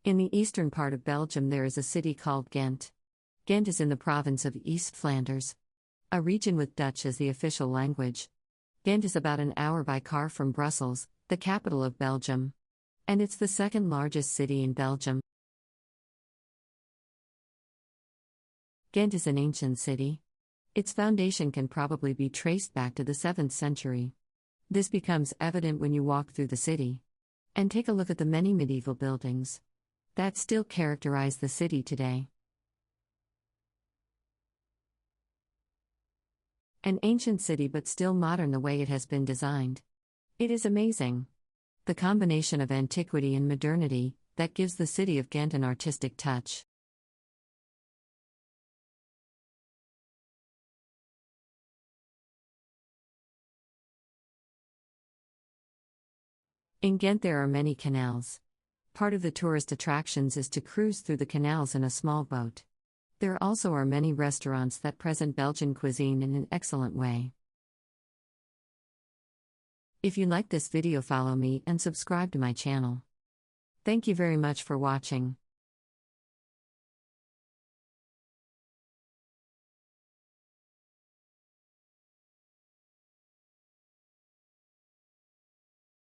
In the eastern part of Belgium there is a city called Ghent. Ghent is in the province of East Flanders, a region with Dutch as the official language. Ghent is about an hour by car from Brussels, the capital of Belgium. And it's the second largest city in Belgium. Ghent is an ancient city. Its foundation can probably be traced back to the 7th century. This becomes evident when you walk through the city and take a look at the many medieval buildings that still characterize the city today. An ancient city but still modern the way it has been designed. It is amazing. The combination of antiquity and modernity that gives the city of Ghent an artistic touch. In Ghent there are many canals. Part of the tourist attractions is to cruise through the canals in a small boat. There also are many restaurants that present Belgian cuisine in an excellent way. If you like this video, follow me and subscribe to my channel. Thank you very much for watching.